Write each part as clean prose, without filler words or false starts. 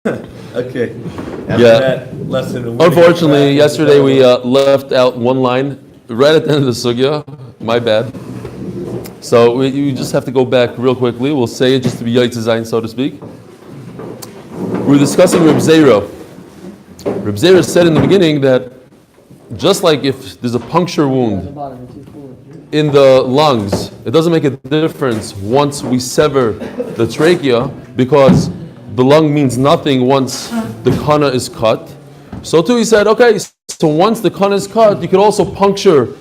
Okay. After that lesson. Unfortunately, yesterday we left out one line right at the end of the sugya. My bad. So you just have to go back real quickly. We'll say it just to be Yaitz Zayin, so to speak. We're discussing Reb Zera. Reb Zera said in the beginning that just like if there's a puncture wound in the lungs, it doesn't make a difference once we sever the trachea because the lung means nothing once the kana is cut. So too he said, okay, so once the kana is cut, you could also puncture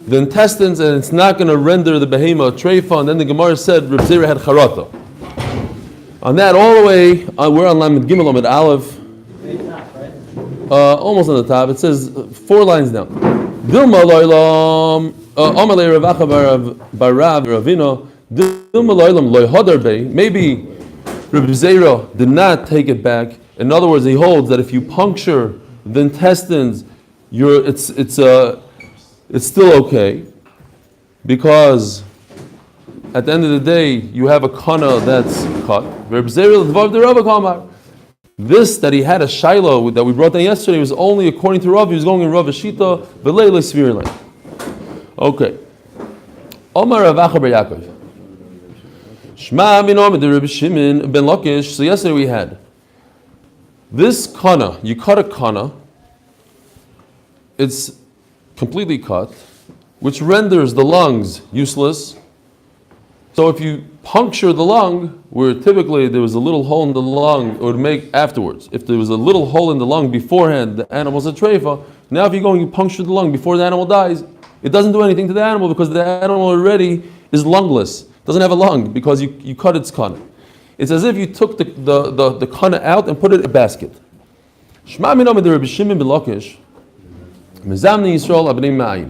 the intestines and it's not going to render the behema treifa. And then the Gemara said Reb Zera had charata. On that all the way, we're on Lamed Gimel Lamed Aleph. Almost on the top. It says 4 lines down. Dilma loylam amalei ravacha barav ravino dilma loylam loy hadarbe. Maybe Reb Zera did not take it back. In other words, he holds that if you puncture the intestines, it's still okay, because at the end of the day you have a kana that's cut. Reb Zera l'dvav d'Rava kamar. This that he had a shiloh that we brought down yesterday was only according to Rav. He was going in Rav Shita v'leile svirlei. Okay. Omar Rav Acha bar Yaakov. Shma min Omer Reb Shimon ben Lakish. So yesterday we had this kana. You cut a kana. It's completely cut, which renders the lungs useless. So if you puncture the lung, where typically there was a little hole in the lung, it would make afterwards. If there was a little hole in the lung beforehand, the animal's a treifa. Now if you go and you puncture the lung before the animal dies, it doesn't do anything to the animal because the animal already is lungless. Doesn't have a lung because you cut its kana. It's as if you took the kana out and put it in a basket. Shma min Omer Reb Shimon ben Lakish. Mezamni Yisrael abnei ma'ayim.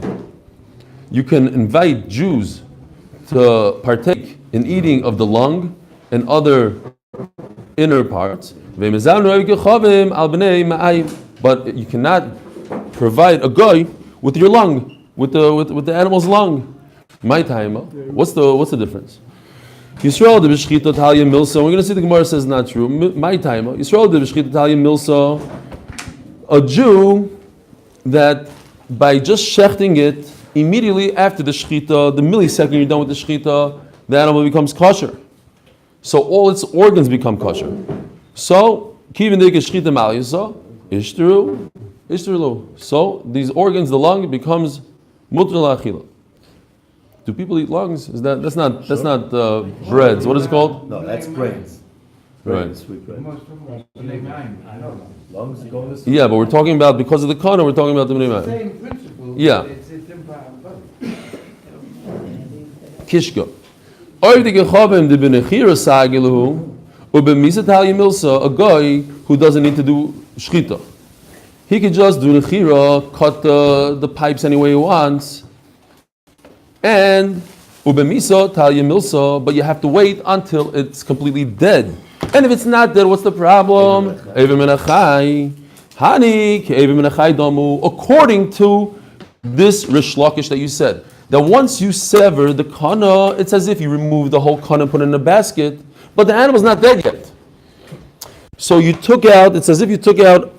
You can invite Jews to partake in eating of the lung and other inner parts. But you cannot provide a guy with your lung, with the animal's lung. My time, what's the difference? Yisrael de b'shchita talia milsa. We're going to see the Gemara says not true. My time, Yisrael de b'shchita talia milsa. A Jew that by just shechting it, immediately after the shechita, the millisecond you're done with the shechita, the animal becomes kosher. So all its organs become kosher. So, kivin deke shechita mal yisa, ishtaru. So these organs, the lung, becomes mutter la'achila. Do people eat lungs? That's not breads? What is it called? No, that's brains. Right. Sweet bread. Lungs go this. Yeah, but we're talking about, because of the kana, we're talking about the bnei mayim. Same principle. Yeah. It's impossible. Kishka. A guy who doesn't need to do shchita. He could just do the chira, cut the pipes any way he wants, and ubemisa talya milsa, but you have to wait until it's completely dead. And if it's not dead, what's the problem? According to this Rish Lakish that you said, that once you sever the kana, it's as if you remove the whole kana and put it in a basket, but the animal's not dead yet. So you took out, it's as if you took out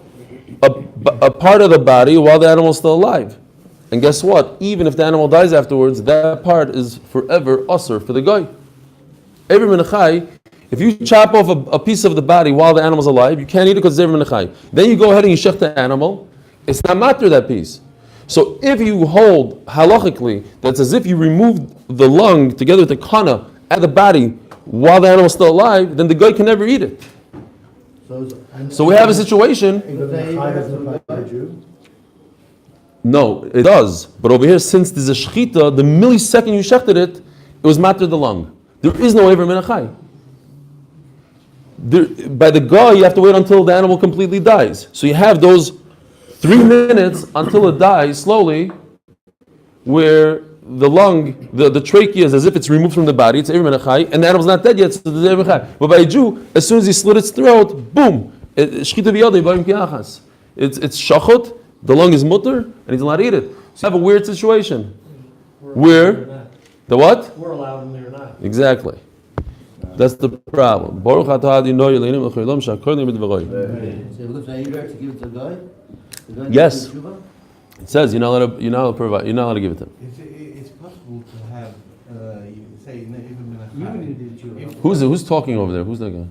a part of the body while the animal's still alive. And guess what? Even if the animal dies afterwards, that part is forever usher for the guy. Every menachai, if you chop off a piece of the body while the animal's alive, you can't eat it because it's every menachai. Then you go ahead and you shech the animal, it's not matter that piece. So if you hold halachically, that's as if you removed the lung together with the kana at the body while the animal's still alive, then the guy can never eat it. So we have a situation. No, it does. But over here, since there's a shechita, the millisecond you shechted it, it was matter the lung. There is no ever menachai. By the guy, you have to wait until the animal completely dies. So you have those 3 minutes until it dies slowly, where the lung, the trachea is as if it's removed from the body, it's ever menachai, and the animal's not dead yet, so there's ever menachai. But by a Jew, as soon as he slit its throat, boom, it's shachot, the lung is mutter, and he's allowed to eat it. So you have a weird situation. Where? The what? We're allowed and they're not. Exactly. That's the problem. Baruch atah Adonai Eloheinu melech haolam shehakolim b'dvaroi. So it looks like you have to give it to a guy? The guy Yes. gives tshuva? It says you're not allowed to give it to him. It's possible to have, say, even Who's talking over there? Who's that guy?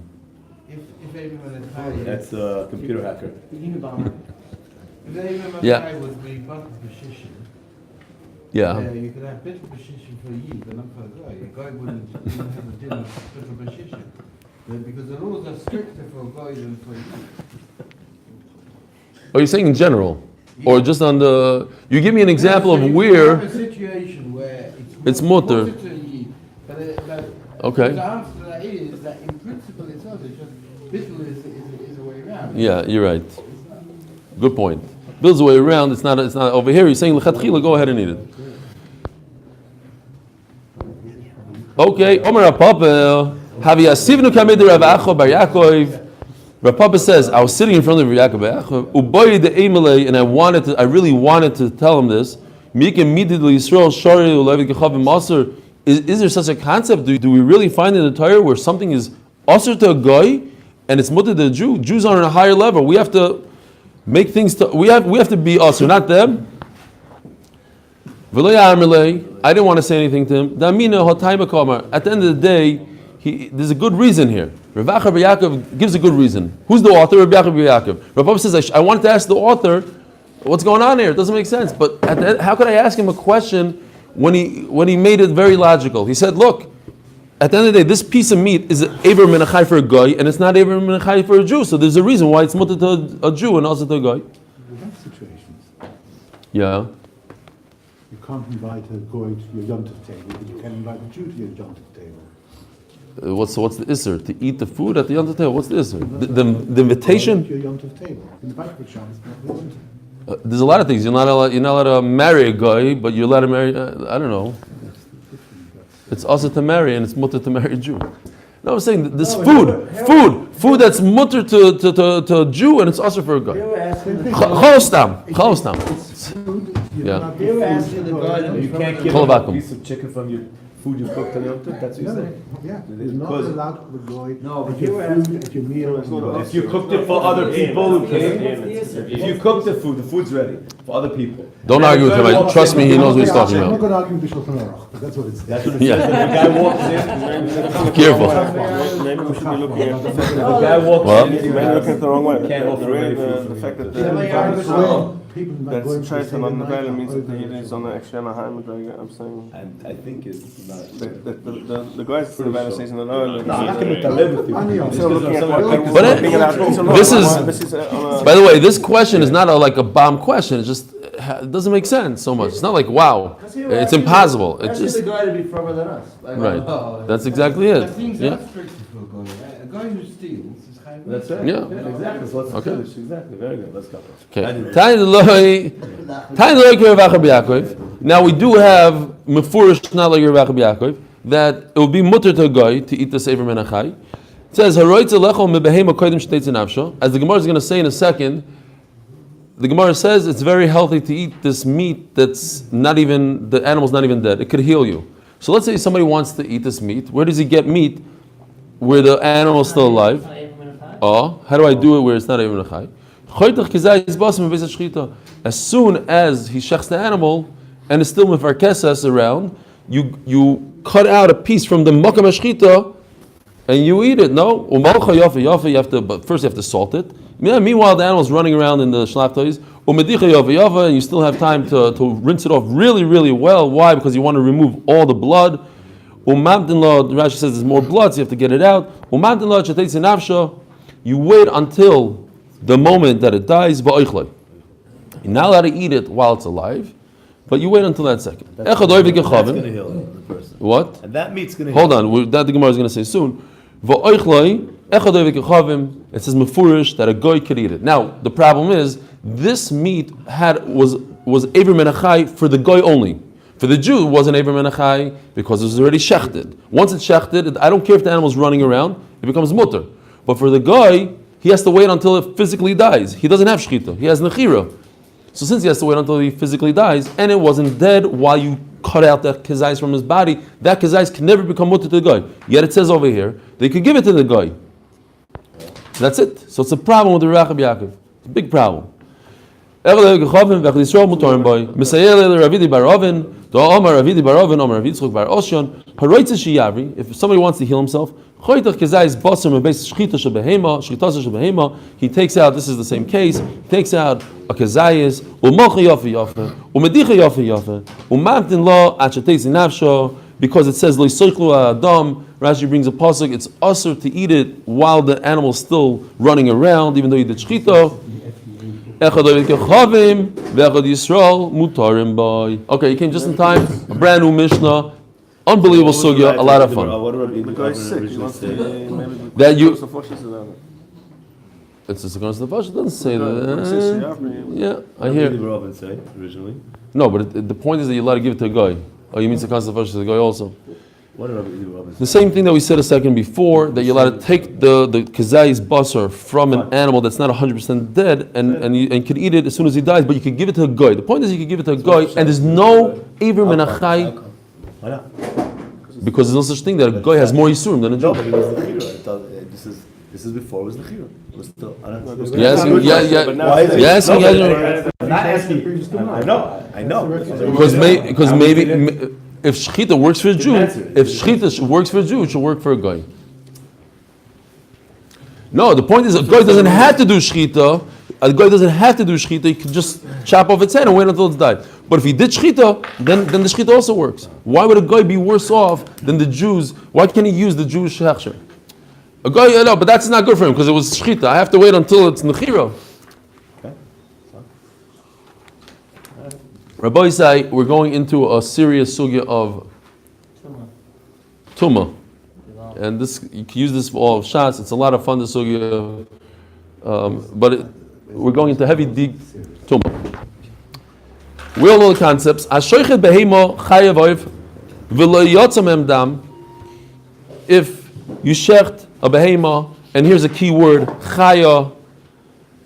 if everyone is high, That's a computer hacker. if everyone Yeah. would be better position, Yeah. you could have better position for you, but not for a guy. A guy wouldn't even have a different better position. Because the rules are stricter for a guy than for you. Are you saying in general? Or just on the... You give me an example of You where... have a situation where It's mutter. to you, but Okay. the answer to that is that in principle it's not. It's just bittul is a way around. Yeah, you're right. Good point. Builds the way around. It's not over here. You're saying lechatchila, go ahead and eat it. Okay. Omer Rapapa, Havi Asivnu Kamid Rav Acho Bar Yaakov. Rav Papa says, I was sitting in front of Rav Yaakov Bar Yaakov, Uboy de Emelei, and I really wanted to tell him this. Mikim Midid Yisrael Shari Ulevid Gechav Maser. Is there such a concept? Do we really find in the Torah where something is usher to a guy and it's mutter to a Jew? Jews are on a higher level. We have to make things. We have to be usher, not them. I didn't want to say anything to him. At the end of the day, there's a good reason here. Rav Acha Bar Yaakov gives a good reason. Who's the author? Rav Acha Bar Yaakov. Rav Papa says, I wanted to ask the author, what's going on here? It doesn't make sense. But how could I ask him a question when he made it very logical? He said, look, at the end of the day, this piece of meat is Eber Menachai for a guy, and it's not Eber Menachai for a Jew. So there's a reason why it's mutter to a Jew and also to a guy. We have situations. Yeah. You can't invite a goy to your yontif table, but you can invite a Jew to your yontif table. What's the isser? To eat the food at the yontif table? What's the isser? The invitation? To your yontif table. Invite the chance, not the yontif. There's a lot of things. You're not allowed to marry a guy, but you're allowed to marry. I don't know. It's also to marry, and it's mutter to marry a Jew. No, I'm saying that this food that's mutter to a Jew, and it's also for a guy. Chalostam. Yeah. You were asking the guy that was You from can't the- give him a piece of chicken from your food you cooked on Yom Tov. That's what you're saying. Yeah, you're not Because- allowed to the goy. No, but at you your were food, asking- at your meal. If you cooked it for other people who came, if you cook the food's ready for other people. Don't argue with him. Trust me, he knows what he's talking I'm not about. going to argue with the Shulchan Aruch, but that's what it's. That's what it Yeah. says. When the guy walks in, Careful. Maybe we should be looking at the guy walks Well, in, maybe looking at the wrong way. Can't offer the, any the, food. the fact that People that's going to trying say to on the night guy means that over he the- is on the actually on a high McGregor. I'm saying I think it's not. the guys for the bad season and all. I'm not going to live with you. Instead of looking at what But this is- this is on a, By the way, this question is not like a bomb question. It just it doesn't make sense so much. It's not like wow, it's impossible. It's Asking just the guy to be firmer than us. Like, right. oh, That's exactly it. Things Yeah. are stricter for a guy. A guy who steals is chayv. That's right. Yeah. Exactly. So let's Okay. finish. Exactly. Very good. Let's go. Okay. Now we do have mefurish not like Rav Yaakov that it will be mutter to a guy to eat the sever menachai. It says haroitz lechol mebehema kodim shteitz nafsho. As the Gemara is going to say in a second, the Gemara says it's very healthy to eat this meat that's not even the animal's not even dead. It could heal you. So let's say somebody wants to eat this meat. Where does he get meat where the animal's still alive? Oh, how do I do it where it's not even a chai? As soon as he shechs the animal and it's still mefarkesas around, you cut out a piece from the makam hashchita and you eat it. No, umalcha yafa. You have to, but first you have to salt it. Meanwhile, the animal's running around in the shlachtois. Umedicha yafa, and you still have time to rinse it off really, really well. Why? Because you want to remove all the blood. Umamtin lo, Rashi says there's more blood, so you have to get it out. Umamtin lo chetei nafsha. You wait until the moment that it dies. You're not allowed to eat it while it's alive, but you wait until that second. That's going to heal the person. What? And that meat's going to heal. Hold on, that the Gemara is going to say soon. It says mefurish that a goy could eat it. Now the problem is this meat was Eber Menachai for the goy only. For the Jew, it wasn't Eber Menachai because it was already shechted. Once it's shechted, I don't care if the animal's running around; it becomes mutter. But for the guy, he has to wait until it physically dies. He doesn't have shechita; he has nechira. So since he has to wait until he physically dies, and it wasn't dead while you cut out that kezais from his body, that kezais can never become mutter to the guy. Yet it says over here, they could give it to the guy. That's it. So it's a problem with the Rachab Yaakov. It's a big problem. If somebody wants to heal himself, he takes out, this is the same case, he takes out a kezayis, because it says Rashi brings a pasuk, it's usher to eat it while the animal's still running around, even though you did shchita. Okay, you came just in time. A brand new Mishnah. Unbelievable sugya, a lot of fun. The guy's sick. He wants to maybe That you- the flushes and that. It's a sequence of the Pasha, it doesn't say It says that. Shiavri. Yeah, I What hear. did the Rabbin say originally? No, but the point is that you're allowed to give it to a guy. Oh, you mean sequence of the Pasha to the guy also? What did the Rabbin say? The same thing that we said a second before, that you're allowed to take the kazai's basar from an animal that's not 100% dead and you could eat it as soon as he dies, but you could give it to a guy. The point is you could give it to a guy and there's no Ivrim Menachai, Why not? because there's no such thing that a guy has more Yisurim than a No, Jew. but it was the Chira. This is before it was the Chira. It was still. I don't know. You're asking, But now yeah, it's- you're asking, No, yeah, I'm not asking. I know. because maybe if shchita works for a Jew, if shchita works for a Jew, it should work for a guy. No, the point is a guy doesn't have to do shchita. A guy doesn't have to do shchita. He can just chop off its head and wait until it's died. But if he did shchita, then the shchita also works. Why would a guy be worse off than the Jews? Why can't he use the Jewish hechsher? A guy, no, but that's not good for him because it was shchita. I have to wait until it's nechira. Rabbi say we're going into a serious sugya of Tumah. And this you can use this for all of Shas. It's a lot of fun, the sugya. But we're going into heavy deep Tumah. We all know the concepts. Ashoichet behemo chayav oif v'lo yotzam em dam. If you shecht a behema, and here's a key word, chaya,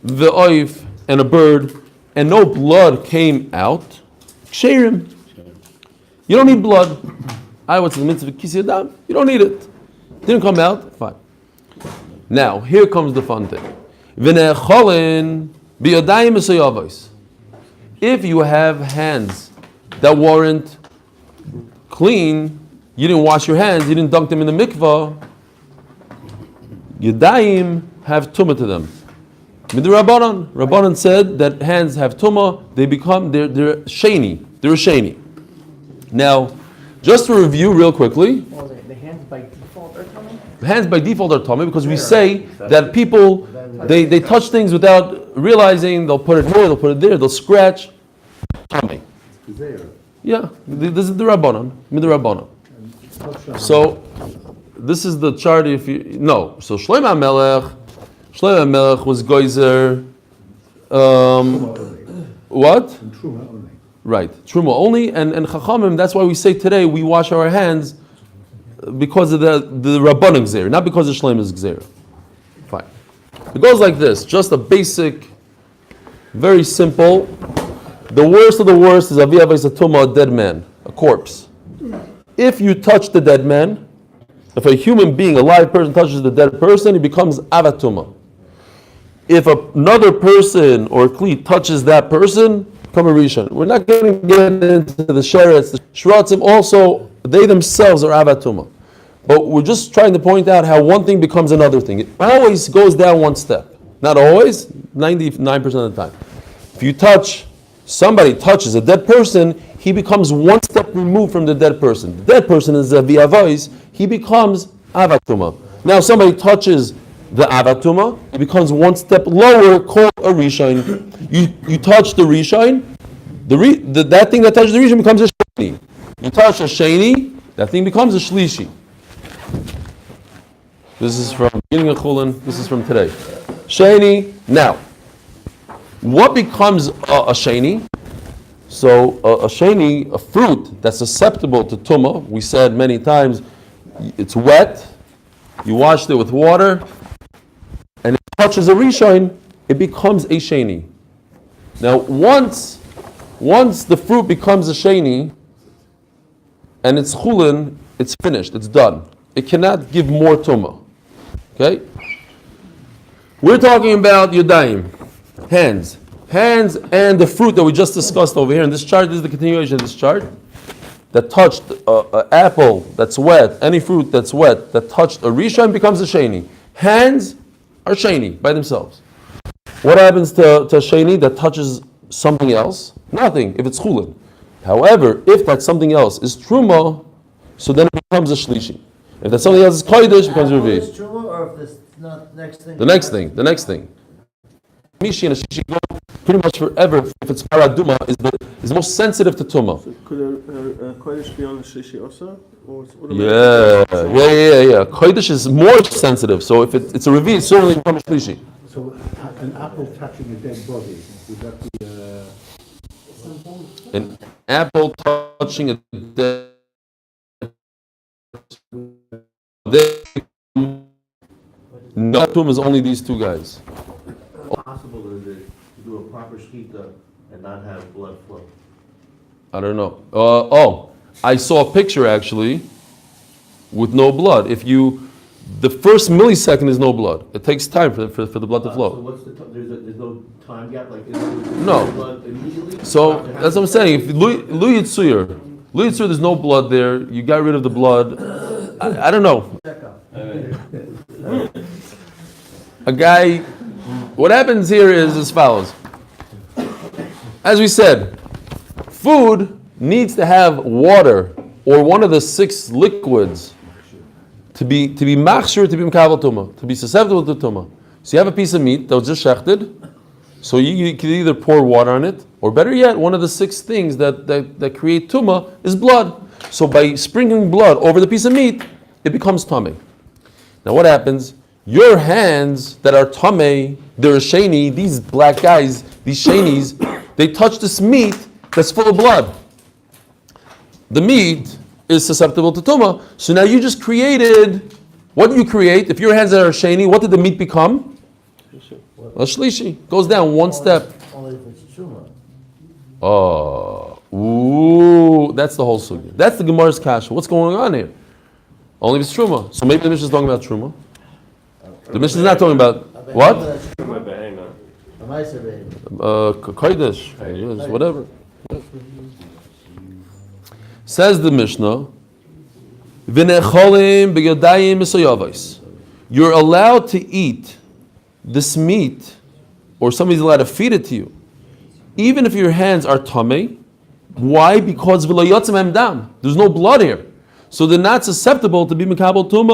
v'oif, and a bird, and no blood came out, ksherim. You don't need blood. I went to the mitzvah kisi adam. You don't need it. Didn't come out. Fine. Now here comes the fun thing. V'ne'cholin biyodayim esayavos. If you have hands that weren't clean, you didn't wash your hands, you didn't dunk them in the mikvah, yadayim have tumah to them. Rabbanan said that hands have tumah, they're sheni. They're a sheni. Now, just to review real quickly, The hands by default are coming? hands by default are tummy because we say that people they touch things without realizing. They'll put it here, they'll put it there, they'll scratch. Tummy. Yeah, this is the Rabbanan. So this is the chart. If you no, so Shlomo Melech was Geyser. What? Truma only. Right, Truma only, and Chachamim. That's why we say today we wash our hands because of the Rabbanan Gzeir, not because of Shlomo's Gzeir. Fine. It goes like this, just a basic, very simple. The worst of the worst is Avi Avos Tumah, a dead man, a corpse. If you touch the dead man, if a human being, a live person touches the dead person, he becomes Avatuma. If another person or Kli touches that person, become a Rishon. We're not going to get into the Sheretz. The Shratzim also, they themselves are Avatuma. But we're just trying to point out how one thing becomes another thing. It always goes down one step. Not always, 99% of the time. If you somebody touches a dead person, he becomes one step removed from the dead person. The dead person is a V'avos, he becomes Avatuma. Now somebody touches the Avatuma, it becomes one step lower, called a Rishon. You touch the Rishon, that thing that touches the Rishon becomes a Sheni. You touch a Sheni, that thing becomes a Shlishi. This is from beginning of Chullin, this is from today. Sheni, now, what becomes a Sheni? So a Sheni, a fruit that's susceptible to Tumah, we said many times, it's wet, you washed it with water, and it touches a Rishon, it becomes a Sheni. Now once the fruit becomes a Sheni, and it's Chullin, it's finished, it's done. It cannot give more tumah. Okay? We're talking about yadayim, hands. Hands and the fruit that we just discussed over here in this chart. This is the continuation of this chart. That touched an apple that's wet, any fruit that's wet, that touched a rishon becomes a sheni. Hands are sheni by themselves. What happens to a sheni that touches something else? Nothing, if it's chulin. However, if that something else is truma, so then it becomes a shlishi. If that something else is kodesh, it becomes a revi. Is truma, or if this not next thing? The next thing. Mishi and a shishi go pretty much forever. If it's paraduma, is the most sensitive to tumah. Could a Kodesh be on the Shishi also? Yeah. Kodesh is more sensitive. So if it's a revi, it's certainly becomes shlishi. So an apple touching a dead body, would that be An apple touching a dead. No tumah is only these two guys. Possible is it to do a proper shkita and not have blood flow? I don't know. I saw a picture actually with no blood. The first millisecond is no blood. It takes time for the blood to So flow. what's there's no time gap, like No. blood immediately? So that's what I'm saying. If Lu Yitzur, there's no blood there. You got rid of the blood. I don't know. A guy. What happens here is as follows. As we said, food needs to have water or one of the 6 liquids to be machshir, to be mekabel tumah, to be susceptible to tumah. So you have a piece of meat that was just shechted, so you can either pour water on it, or better yet, one of the 6 things that create tumah is blood. So by sprinkling blood over the piece of meat, it becomes tummy. Now what happens? Your hands that are tamei, they're a sheni, these black guys, these shenis, they touch this meat that's full of blood. The meat is susceptible to tumah. So now you just created, what do you create? If your hands are a sheni, what did the meat become? A shlishi. Goes down one step. Only if it's truma. That's the whole sugya. That's the Gemara's kasha. What's going on here? Only if it's truma. So maybe the Mishnah is talking about truma. The Mishnah is not talking about what? Kodesh, whatever. Says the Mishnah, you're allowed to eat this meat, or somebody's allowed to feed it to you, even if your hands are tamei. Why? Because there's no blood here, so they're not susceptible to be mekabel tumah.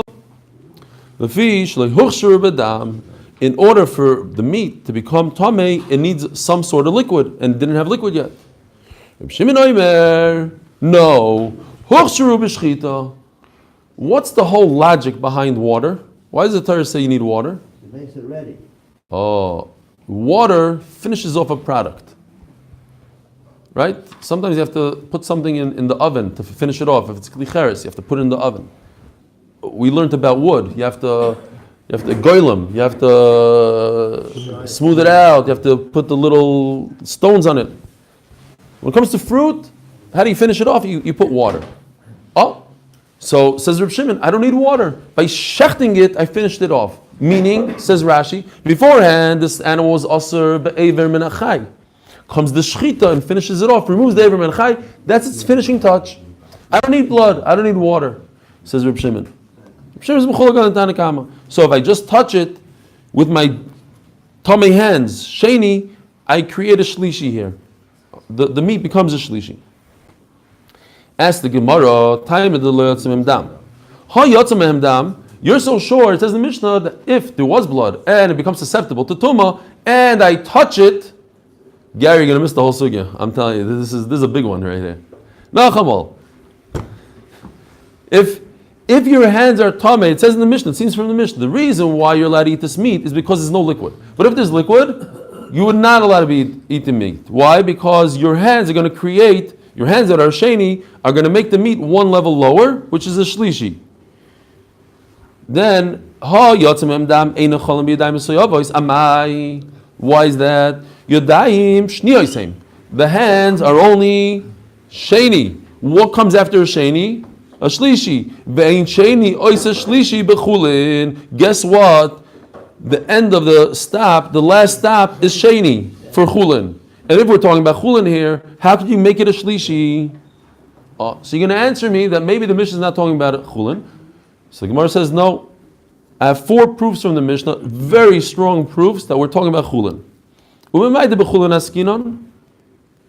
In order for the meat to become tamei, it needs some sort of liquid, and it didn't have liquid yet. No. What's the whole logic behind water? Why does the Torah say you need water? It makes it ready. Water finishes off a product. Right? Sometimes you have to put something in the oven to finish it off. If it's klicheres, you have to put it in the oven. We learned about wood. You have to goylem. You have to smooth it out. You have to put the little stones on it. When it comes to fruit, how do you finish it off? You put water. So says Reb Shimon, I don't need water. By shechting it, I finished it off. Meaning, says Rashi, beforehand this animal was aser be'ever min achai. Comes the shchita and finishes it off, removes the ever min achai. That's its finishing touch. I don't need blood. I don't need water. Says Reb Shimon. So if I just touch it with my tummy hands, sheni, I create a shlishi here. The meat becomes a shlishi. Ask the Gemara, you're so sure, it says in the Mishnah, that if there was blood and it becomes susceptible to tumah, and I touch it, Gary, you're going to miss the whole sugya. I'm telling you, this is a big one right here. Nachamal. If your hands are tamei, it says in the Mishnah, it seems from the Mishnah, the reason why you're allowed to eat this meat is because there's no liquid. But if there's liquid, you would not allow to be eating meat. Why? Because your hands are going to create, your hands that are sheni are going to make the meat one level lower, which is a shlishi. Then, why is that? The hands are only sheni. What comes after a sheni? A shlishi. Ve'ein sheni oisa shlishi bechulin. Guess what? The end of the stop, the last stop, is sheni for chulin. And if we're talking about chulin here, how could you make it a shlishi? So you're going to answer me that maybe the Mishnah is not talking about chulin. So the Gemara says no. I have 4 proofs from the Mishnah, very strong proofs that we're talking about chulin.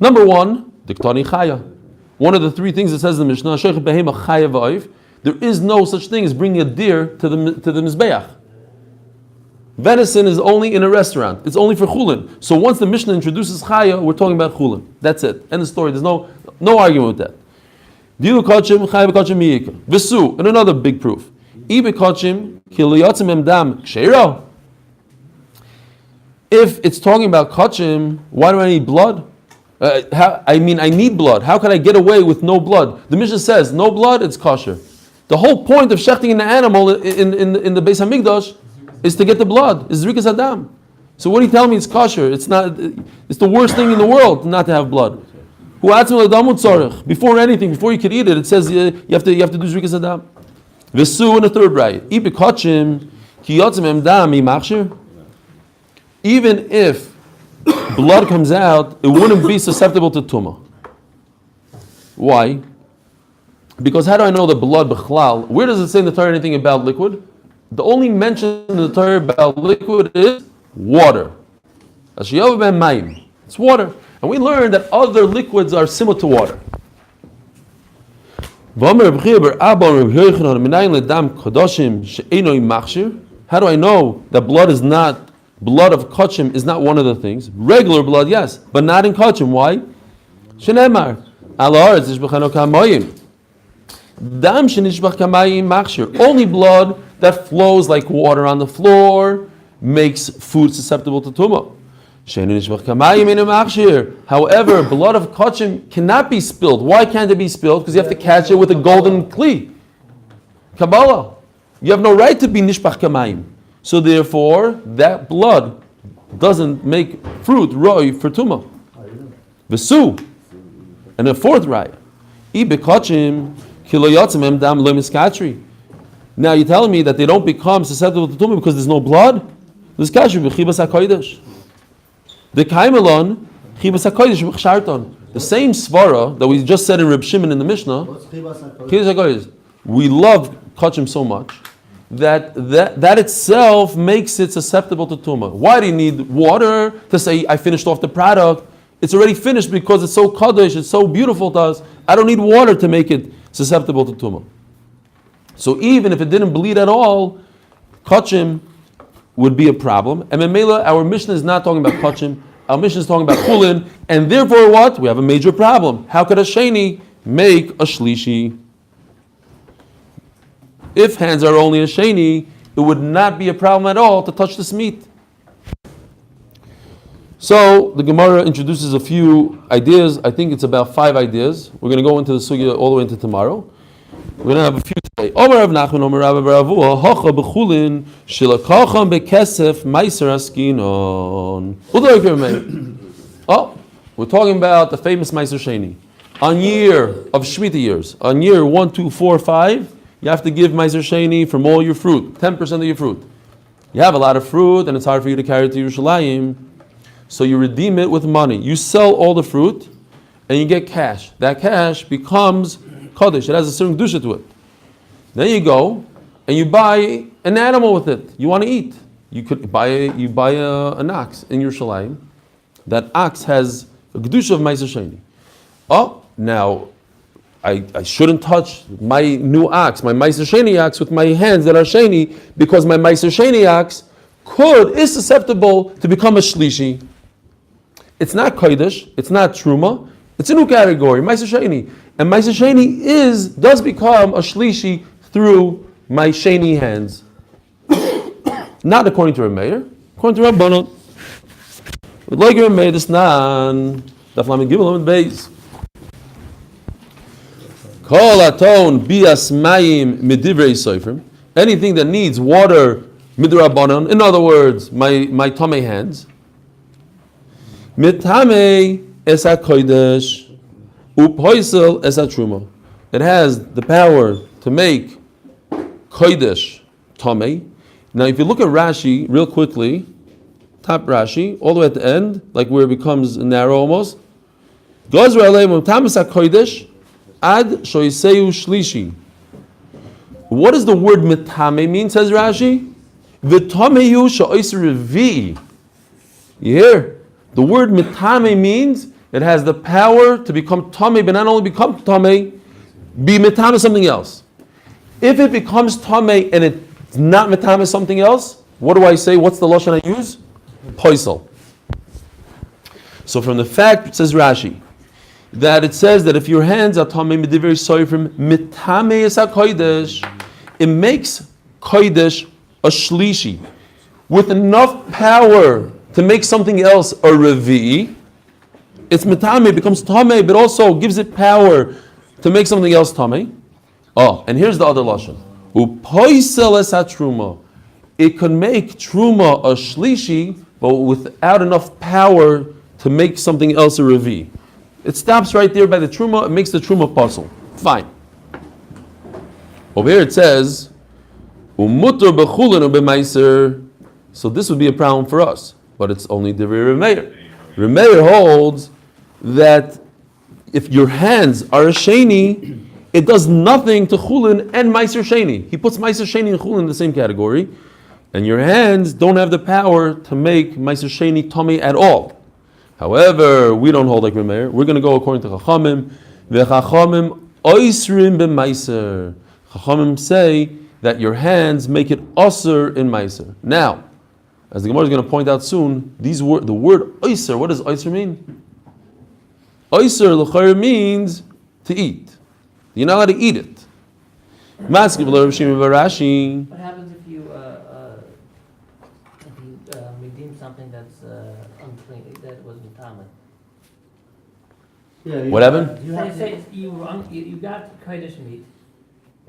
Number 1, diktani chaya. One of the 3 things it says in the Mishnah, there is no such thing as bringing a deer to the mizbeach. Venison is only in a restaurant. It's only for chulin. So once the Mishnah introduces chaya, we're talking about chulin. That's it. End of story. There's no argument with that. Visu, and another big proof. If it's talking about kachim, why do I need blood? I need blood. How can I get away with no blood? The Mishnah says, no blood, it's kosher. The whole point of shechting an animal in the Beis HaMikdash is to get the blood. It's Zrikas Adam. So what are you telling me it's kosher? It's not. It's the worst thing in the world not to have blood. Before anything, before you can eat it, it says you have to do Zrikas Adam. Vesu in the third right. Even if blood comes out, it wouldn't be susceptible to tumah. Why? Because how do I know the blood b'chlal? Where does it say in the Torah anything about liquid? The only mention in the Torah about liquid is water. It's water. And we learned that other liquids are similar to water. How do I know that blood of kachim is not one of the things? Regular blood, yes, but not in kachim. Why? Only blood that flows like water on the floor makes food susceptible to tumah. However, blood of kachim cannot be spilled. Why can't it be spilled? Because you have to catch it with a golden kli. Kabbalah. You have no right to be nishbach kamayim. So therefore, that blood doesn't make fruit roi for tumah. Vesu. And the fourth right. Now you're telling me that they don't become susceptible to tumah because there's no blood? The same svara that we just said in Reb Shimon in the Mishnah, we love kachim so much that itself makes it susceptible to tumah. Why do you need water to say I finished off the product? It's already finished because it's so kaddish, it's so beautiful to us. I don't need water to make it susceptible to tumah. So even if it didn't bleed at all, kachim would be a problem. And Memela, our Mishnah is not talking about kachim. Our Mishnah is talking about chulin, and therefore what? We have a major problem. How could a sheni make a shlishi? If hands are only a sheni, it would not be a problem at all to touch this meat. So the Gemara introduces a few ideas. I think it's about 5 ideas. We're going to go into the sugya all the way into tomorrow. We're going to have a few today. Omer Rav Nachman, Omer Rav Baravua, Hocha b'chulin, shilakacham bekesef meiser askinon. Oh, we're talking about the famous meiser sheni. On year of Shemitah years, on year 1, 2, 4, 5, you have to give meiser sheni from all your fruit, 10% of your fruit. You have a lot of fruit, and it's hard for you to carry it to Yerushalayim, so you redeem it with money. You sell all the fruit, and you get cash. That cash becomes Kaddish. It has a certain kedusha to it. Then you go and you buy an animal with it. You want to eat. You buy an ox in Yerushalayim. That ox has a kedusha of meiser sheni. Oh, now I shouldn't touch my new ox, my meiser sheni ox, with my hands that are sheni, because my meiser sheni ox is susceptible to become a shlishi. It's not kodesh. It's not truma. It's a new category, meiser sheni. And meiser sheni does become a shlishi through my sheni hands. Not according to Reb Meir, according to Rabbanon. But like Reb Meir, this nan Daf Lamed Gimel Lamed Beis. Kol aton bias mayim midivrei soifrim. Anything that needs water midrabanon. In other words, my tamei hands. Mitame es hakodesh. Upoisel es truma. It has the power to make kodesh tamei. Now, if you look at Rashi real quickly, top Rashi, all the way at the end, like where it becomes narrow almost. Gazra aleim tamas kodesh ad shoiseu shlishi. What does the word mitame mean? Says Rashi. V'tameyu sha'ois revi. You hear? The word mitame means it has the power to become tame, but not only become tame, be mitame something else. If it becomes tame and it's not mitame something else, what do I say? What's the lashon I use? Poisel. So from the fact, says Rashi, that it says that if your hands are tame midiveri soifrim mitame es hakodesh, it makes kodesh a shlishi with enough power to make something else a revi. It's mitame, it becomes tame, but also gives it power to make something else tame. Oh, and here's the other lashon. Upoisel es truma. It can make truma a shlishi, but without enough power to make something else a revi. It stops right there by the truma. It makes the truma puzzle. Fine. Over here it says, "Umutter b'chulin u'b'maiser." So this would be a problem for us, but it's only the Remeir. Remeir holds that if your hands are a sheni, it does nothing to chulin and meiser sheni. He puts meiser sheni and chulin in the same category, and your hands don't have the power to make meiser sheni tummy at all. However, we don't hold like Remeir. We're going to go according to Chachamim. V'chachamim oisrim b'meiser. Chachamim say that your hands make it osir in meiser. Now, as the Gemara is going to point out soon, the word oiser, what does oiser mean? Oiser l'chayr means to eat. You're not allowed to eat it. What happens if you redeem something that's unclean, that was mitama? Yeah, What happened? Say you got kodesh meat,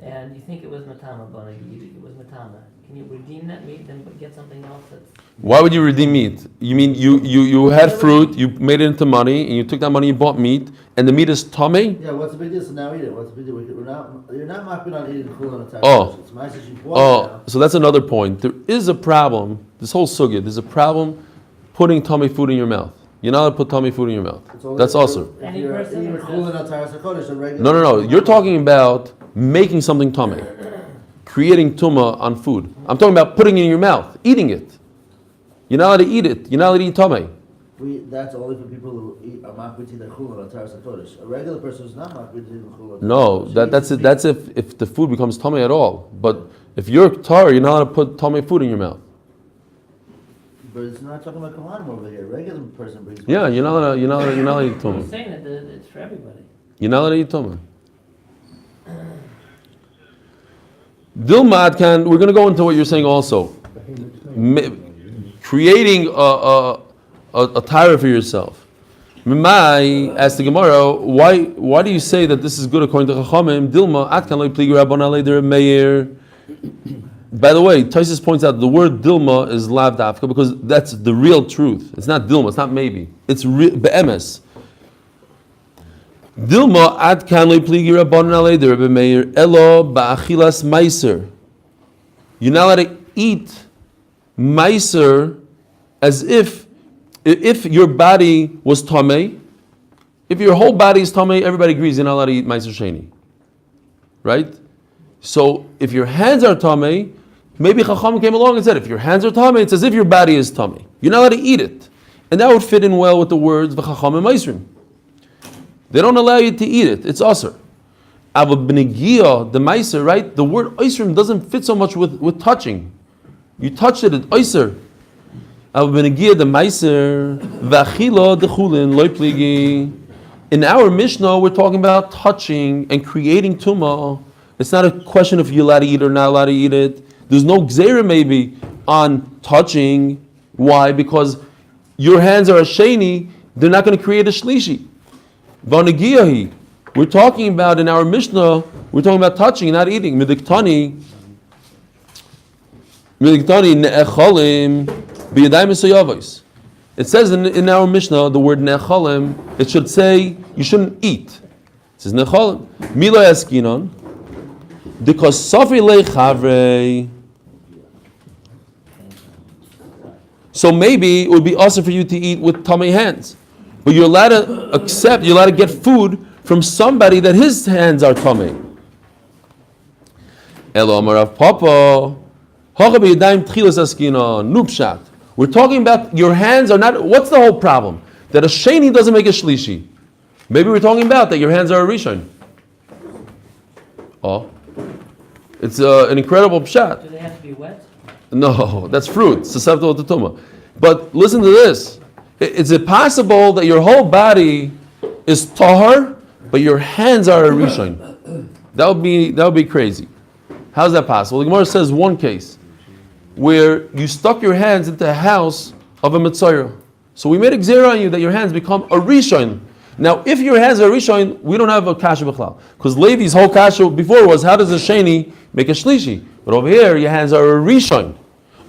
and you think it was matama, but it was matama. Can you redeem that meat and get something else that's... Why would you redeem meat? You mean you had fruit, you made it into money, and you took that money, you bought meat, and the meat is tummy? Yeah, what's the big deal? So now eat it. What's the big deal? You're not mapping on eating chulin on a Oh. It's nice that you bought it now. So that's another point. There is a problem, this whole sugya, there's a problem putting tummy food in your mouth. You're not allowed to put tummy food in your mouth. That's also. Any If you're person eating or chulin just- on Taras HaKodesh, a regular... No. You're talking about making something tummy. Creating tumah on food. I'm talking about putting it in your mouth, eating it. You're not allowed to eat it. You're not allowed to eat tummy. That's only for people who are makbid the chulin on Taras HaKodesh. A regular person who's not makbid the chulin. No, that's it. That's if the food becomes tummy at all. But if you're tar, you're not allowed to put tummy food in your mouth. But it's not talking about Kohanim over here. A regular person brings... Yeah, you're not allowed to eat He's tummy. saying that it's for everybody. You're not allowed to eat tummy. Dilmad can. We're going to go into what you're saying also. Creating a tire for yourself. Mimai asked the Gemara, why do you say that this is good according to Chachamim? Dilma atkan lo pligi Rabban alei der Meir. By the way, Taisus points out the word Dilma is lav dafka because that's the real truth. It's not Dilma. It's not maybe. It's be'emes. Dilma ad kan lo pligi Rabban alei der Meir elo ba'achilas meiser. You're not allowed to eat meiser as if your body was tamei. If your whole body is tamei, everybody agrees you're not allowed to eat meiser sheni. Right? So if your hands are tamei, maybe Chacham came along and said, if your hands are tamei, it's as if your body is tamei. You're not allowed to eat it. And that would fit in well with the words v'chacham and meisrim. They don't allow you to eat it. It's aser. Ava b'negia, the meiser, right? The word oisrim doesn't fit so much with touching. You touched it, it's oiser. Ava b'negia, the meiser, v'achila the chulin, loy pligi. In our Mishnah, we're talking about touching and creating tumah. It's not a question if you're allowed to eat or not allowed to eat it. There's no gzeira maybe on touching. Why? Because your hands are a sheni, they're not going to create a shlishi. V'negiyahi. We're talking about in our Mishnah, we're talking about touching, not eating. Midiktani ne'echalim b'yadayim esayavos. It says in our Mishnah, the word ne'echalim, it should say you shouldn't eat. says Necholin. Milo Yaskinon. Because Sofi Lechavre. So maybe it would be awesome for you to eat with tummy hands. But you're allowed to accept, you're allowed to get food from somebody that his hands are tummy. Elo Amarav Papa. We're talking about your hands are not. What's the whole problem? That a sheni doesn't make a shlishi. Maybe we're talking about that your hands are a rishon. Oh, it's an incredible pshat. Do they have to be wet? No, that's fruit, susceptible to tumah. But listen to this: is it possible that your whole body is tahar, but your hands are a rishon? That would be crazy. How's that possible? The Gemara says one case where you stuck your hands into a house of a Mitzayra. So we made a gzera on you that your hands become a Rishon. Now, if your hands are Rishon, we don't have a kasha b'chlal. Because Levi's whole kasha before was, how does a Sheni make a Shlishi? But over here, your hands are a Rishon.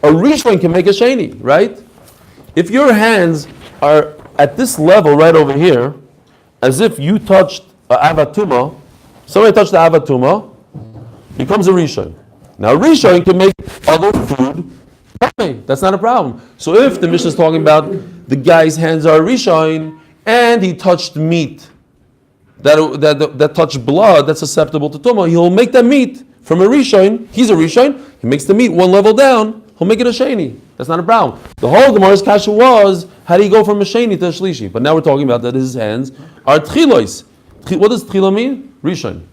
A Rishon can make a Sheni, right? If your hands are at this level right over here, as if you touched Avatuma, somebody touched the Avatuma, becomes a Rishon. Now, Rishon can make other food. That's not a problem. So if the Mishnah is talking about the guy's hands are Rishon and he touched meat that touched blood that's susceptible to tumah, he'll make that meat from a Rishon. He's a Rishon. He makes the meat one level down. He'll make it a Sheni. That's not a problem. The whole Gemara's kasha was, how do you go from a Sheni to a Shlishi? But now we're talking about that his hands are Tchilois. What does Tchilo mean? Rishon.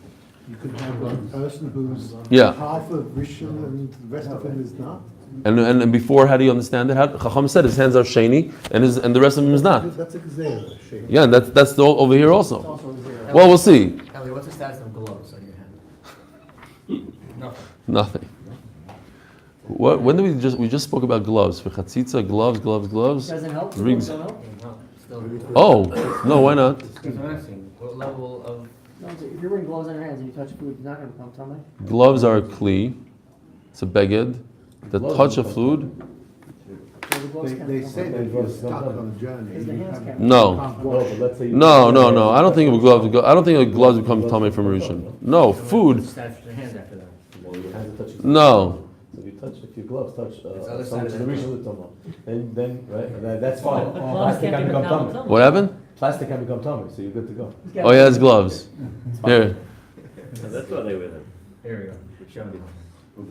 You could have one person who's half of Rishon and the rest of him is not. And before, how do you understand it? Chacham said his hands are sheni and the rest of him is not. That's a gzera, sheni. Yeah, that's over here also. Well, we'll see. Ellie, what's the status of gloves on your hand? Nothing. What? When did we just spoke about gloves for chatzitza? Gloves. Doesn't help? Rings. Don't help? No, still. Oh no, why not? That's what I'm asking. What level of... No, if you're wearing gloves on your hands and you touch food, it's not going to become tummy? Gloves are a kli. It's a beged. The touch of food. They say that if you're stuck on a journey, you have No. No. I don't think gloves become tummy from Rishon. No, food. No. If your gloves touch someone to the Rishon L'Tama, then right, that's fine. Plastic can become tummy. What happened? Plastic can become tummy, so you're good to go. Oh yeah, it's gloves. Here. That's what they were. Here we go. Show me.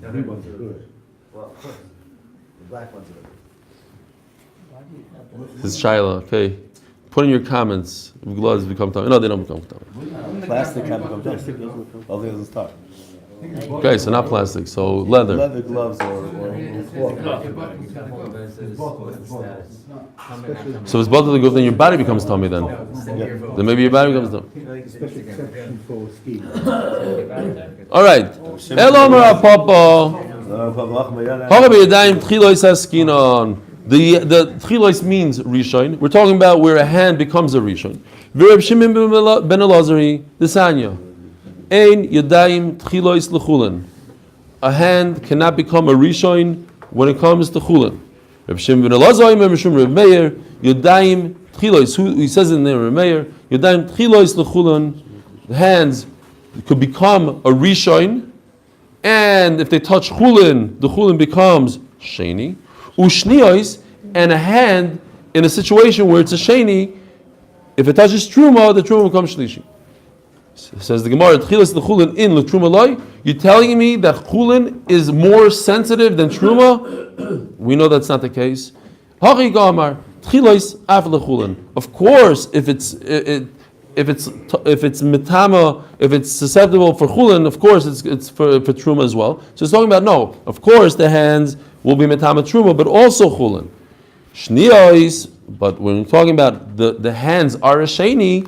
The blue ones are good. Well, of course. The black ones are good. This is Shaila. Okay. Put in your comments if gloves become tummy. No, they don't become tummy. Plastic can become tummy. All it doesn't start. Okay, so not plastic, so leather. Leather gloves or So if it's both of the goods, then your body becomes tummy then. Then maybe your body becomes tummy. special exception for ski. All right. Elomar Papa. The tchilois means rishon. We're talking about where a hand becomes a rishon. V'Reb Shimon ben Elazari, the Sanya. Ein yadayim tchilois l'chulin. A hand cannot become a rishon when it comes to chulin. Reb Shimon ben Elazari, Reb Shimon Reb Meir, yadayim tchilois. He says in there, Reb Meir, yadayim tchilois l'chulin. The hands could become a rishon, and if they touch chulin, the chulin becomes sheni. Ushnios, and a hand in a situation where it's a sheni, if it touches truma, the truma becomes shlishi. Says the Gemara, tchilas the chulin in the truma loy. You're telling me that chulin is more sensitive than truma? We know that's not the case. Hari gamar tchilas af lechulin. Of course, if it's mitama, if it's susceptible for chulin, of course it's for truma as well. So it's talking about no. Of course, the hands will be mitama truma, but also chulin. Shniyos, but when we're talking about the hands are a sheni,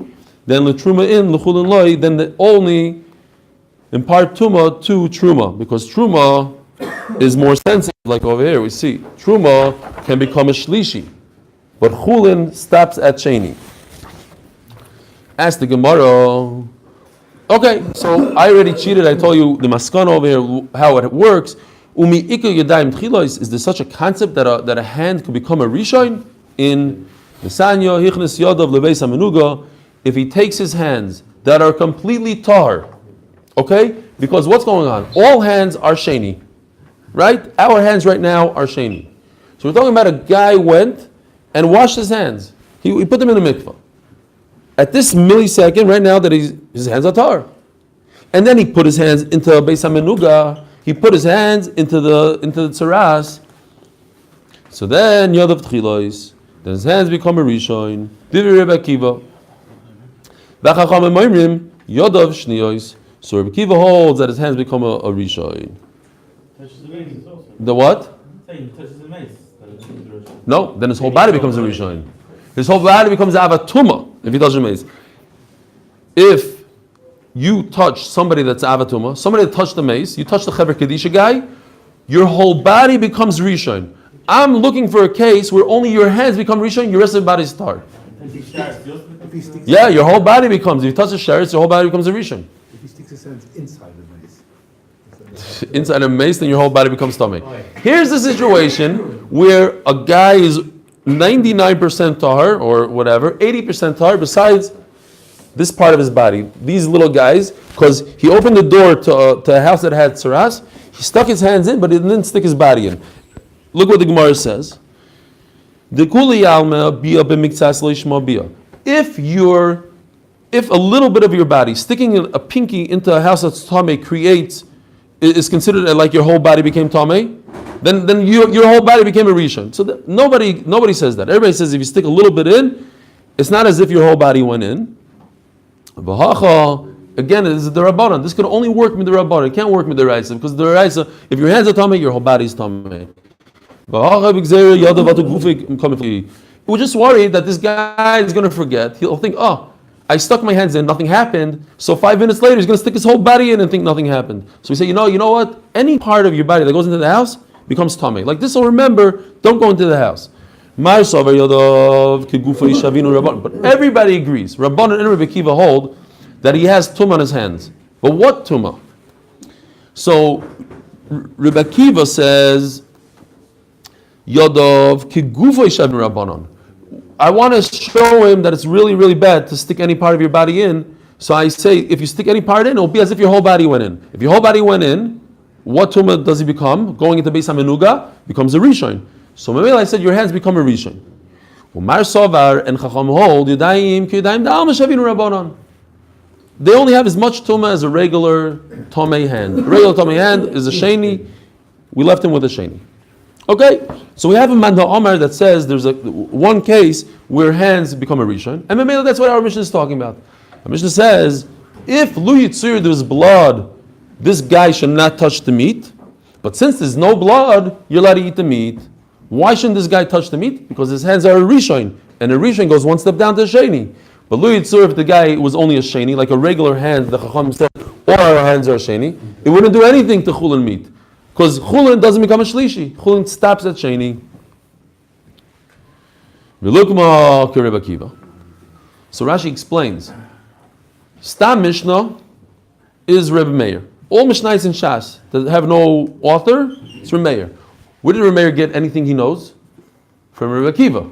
then the truma in the chulin loy, then the only impart tuma to truma, because truma is more sensitive. Like over here, we see truma can become a shlishi, but chulin stops at sheni. Ask the Gemara. Okay, so I already cheated. I told you the maskana over here how it works. Umi ikar yadayim tchilos. Is there such a concept that a hand could become a rishon in Nesanya Hichnes Yadav Lebeis Hamenuga? If he takes his hands that are completely tahar. Okay? Because what's going on? All hands are sheni. Right? Our hands right now are sheni. So we're talking about a guy went and washed his hands. He put them in the mikvah. At this millisecond, right now, that his hands are tahar. And then he put his hands into Beis HaMenuga. He put his hands into the tzaras. So then Yodav Tchilois. Then his hands become a rishon. Divi Rebbe Akiva. V'chachamim oimrim Yodav Shniyos. So Rebbe Akiva holds that his hands become a rishon. The what? No, then his whole body becomes a rishon. His whole body becomes avatuma if he touches a mace. If you touch somebody that's avatuma, somebody that touched the mace, you touch the Chaver Kedisha guy, your whole body becomes rishon. I'm looking for a case where only your hands become rishon, your rest of the body is tar. Yeah, your whole body becomes. If you touch the sheretz, your whole body becomes a rishon. If he sticks his hands inside the mace. Inside a mace, then your whole body becomes tummy. Here's the situation where a guy is 99% tahar or whatever, 80% tahar, besides this part of his body, these little guys, because he opened the door to a house that had tzaras, he stuck his hands in, but he didn't stick his body in. Look what the Gemara says. If a little bit of your body, sticking a pinky into a house that's tamei is considered like your whole body became tamei, then your whole body became a rishon. So nobody says that. Everybody says if you stick a little bit in, it's not as if your whole body went in. Again, this is the Rabbanan. This could only work with the Rabbanan. It can't work with the Raisa, because the Raisa, if your hands are tamei, your whole body is tamei. We're just worried that this guy is going to forget. He'll think, I stuck my hands in, nothing happened. So 5 minutes later, he's going to stick his whole body in and think nothing happened. So we say, you know what? Any part of your body that goes into the house becomes tamei. Like this, will remember, don't go into the house. But everybody agrees. Rabbanan and Rebbe Akiva hold that he has tumah on his hands. But what tumah? So Rebbe Akiva says, Yodov kigufo yishavin rabbanon. I want to show him that it's really, really bad to stick any part of your body in. So I say, if you stick any part in, it'll be as if your whole body went in. If your whole body went in, what tumah does he become? Going into Beis HaMenuga becomes a rishon. So maybe I said your hands become a rishon. Umar Sovar and Chacham hold Yudayim Kiyudayim Da'al Meshavin Rabbanon. They only have as much tumah as a regular tamei hand. A regular tamei hand is a sheni. We left him with a sheni. Okay, so we have a Manda Omar that says there's one case where hands become a rishon, and maybe that's what our Mishnah is talking about. Our Mishnah says if Lu Yitzir there's blood, this guy should not touch the meat. But since there's no blood, you're allowed to eat the meat. Why shouldn't this guy touch the meat? Because his hands are a rishon, and a rishon goes one step down to a sheni. But Lu Yitzir, if the guy was only a sheni, like a regular hand, the Chacham said, all our hands are a sheni, it wouldn't do anything to Chullin meat. Because Chullin doesn't become a shlishi. Chullin stops at sheni. So Rashi explains. Stam Mishnah is Rebbe Meir. All Mishnahs in Shas that have no author, it's Rebbe Meir. Where did Rebbe Meir get anything he knows? From Rebbe Akiva.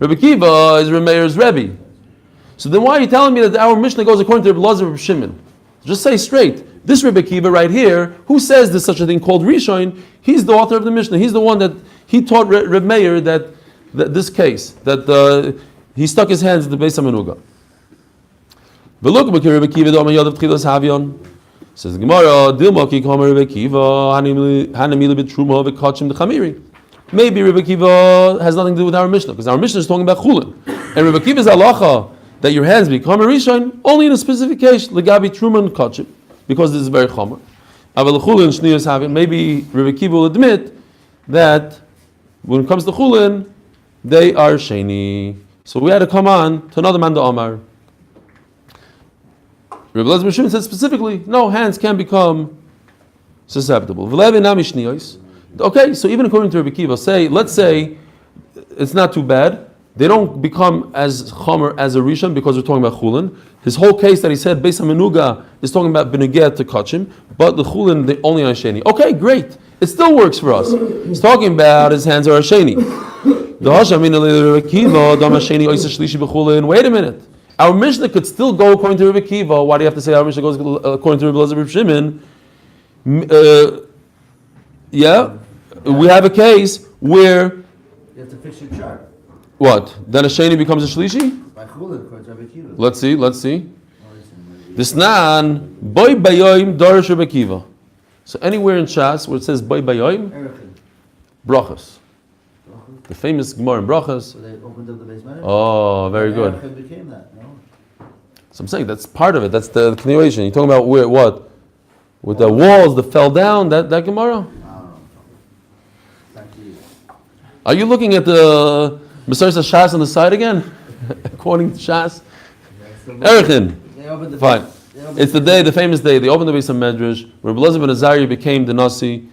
Rebbe Akiva is Rebbe Meir's Rebbe. So then why are you telling me that our Mishnah goes according to Rebbe Lazar and Rebbe Shimon? Just say straight. This Rebbe Akiva right here, who says there's such a thing called Rishon, he's the author of the Mishnah. He's the one that he taught Rebbe Meir that this case, that he stuck his hands in the Beis HaMenuga. Says the Gemara, maybe Rebbe Akiva has nothing to do with our Mishnah, because our Mishnah is talking about Chullin. And Rebbe Akiva's halacha that your hands become a Rishon only in a specific case, Legabi Truman Kachim, because this is very chomer. Maybe Rebbe Akiva will admit that when it comes to Chullin, they are sheni. So we had to come on to another Manda Omar. Rebbe Lezer Shimon said specifically, no, hands can become susceptible. Okay, so even according to Rebbe Akiva, let's say it's not too bad. They don't become as chomer as a rishon because we're talking about Chullin. His whole case that he said Beis HaMenuga is talking about beneged to kachim, but the Chullin they only on sheni. Okay, great. It still works for us. He's talking about his hands are a sheni. Wait a minute. Our Mishnah could still go according to Rebbe Kiva. Why do you have to say our Mishnah goes according to Rebbe Elazar Reb Shimon? We have a case where You have to fix your chart. what? Then a sheni becomes a shlishi? By Chullin, according to Rabbi Kiva. Let's see. This nan boy bayoim darish Rebbe Kiva. So anywhere in Shas where it says boy bayoim, Erichin. brachas. The famous Gemara in brachas. So they opened up the base matter? Oh, very good. Erichin became that, no? So I'm saying that's part of it. That's the continuation. You're talking about where what? With the walls that fell down. That Gemara. I don't know. Thank you. Are you looking at the Mesorah Shas on the side again? According to Shas? Erichin. They opened the Fine. they opened It's the day, the famous day. They opened the base of Medrash. Rabbi Elazar ben Azariah became the Nasi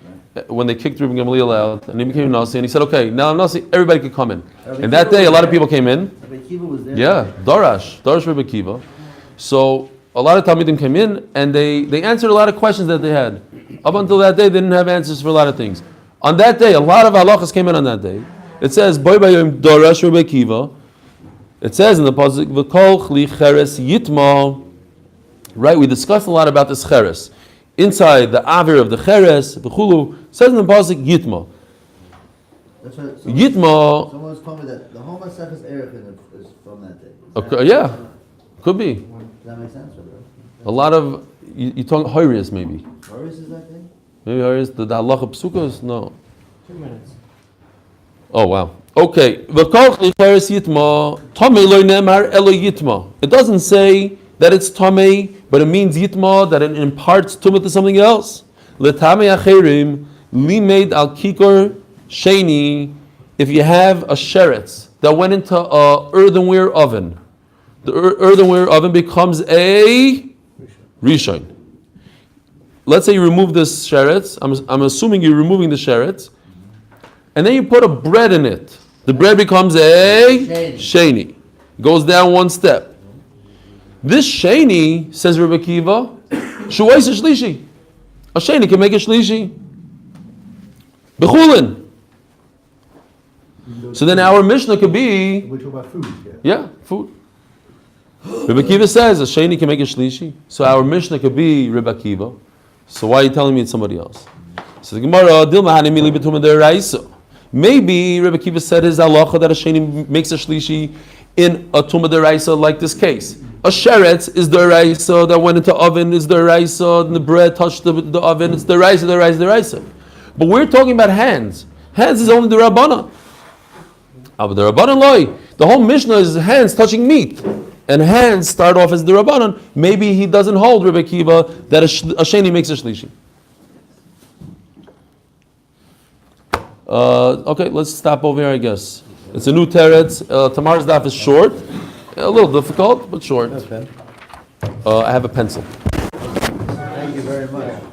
when they kicked Reuben Gamliel out, and he became Nasi. And he said, "Okay, now Nasi, everybody could come in." And that day, a lot of people came in. Rabbi Kiva was there. Yeah, Darash Rebbe Kiva. So a lot of Talmidim came in, and they answered a lot of questions that they had. Up until that day, they didn't have answers for a lot of things. On that day, a lot of halachas came in on that day. It says, "Boy bayom Darash Rebbe Kiva." It says in the pasuk, "V'kol chli cheres yitma." Right, we discussed a lot about this cheres. Inside the avir of the cheres, the chulu, says in the pasuk yitma. That's right. Yitma. Someone was told me that the whole Masechus Erichin is from that day. Okay, yeah, could be. Does that make sense? A lot of you talk Hoirius maybe. Boris is that day? Maybe Hoirius the halacha psukas. No. 2 minutes. Oh wow. Okay. It doesn't say that it's tamei, but it means yitma, that it imparts tumah to something else. L'tamei acherim limeid al kikor sheni. If you have a sheretz that went into a earthenware oven, the earthenware oven becomes a rishon. Let's say you remove this sheretz. I'm assuming you're removing the sheretz, and then you put a bread in it. The bread becomes a sheni. Goes down one step. This sheni, says Rebbe Kiva, shuwais a shlishi. A sheni can make a shlishi. Bechulin. So then our Mishnah could be, We're talking about food here. yeah, food. Rebbe Kiva says a sheni can make a shlishi. So our Mishnah could be Rebbe Kiva. So why are you telling me it's somebody else? So the Gemara, Dilma hanimili b'tumah deraisa. Maybe Rebbe Kiva said his halacha that a sheni makes a shlishi in a tumah deraisa like this case. A sheretz is the deraisa that went into oven, is the deraisa, and the bread touched the oven, it's the deraisa. But we're talking about hands. Hands is only the Rabbanan. But the Rabbanan loy. The whole Mishnah is hands touching meat. And hands start off as the Rabbanan. Maybe he doesn't hold Rebbe Kiva that a sheni makes a shlishi. Okay, let's stop over here, I guess. It's a new teretz. Tamar's daf is short. A little difficult, but short. I have a pencil. Thank you very much.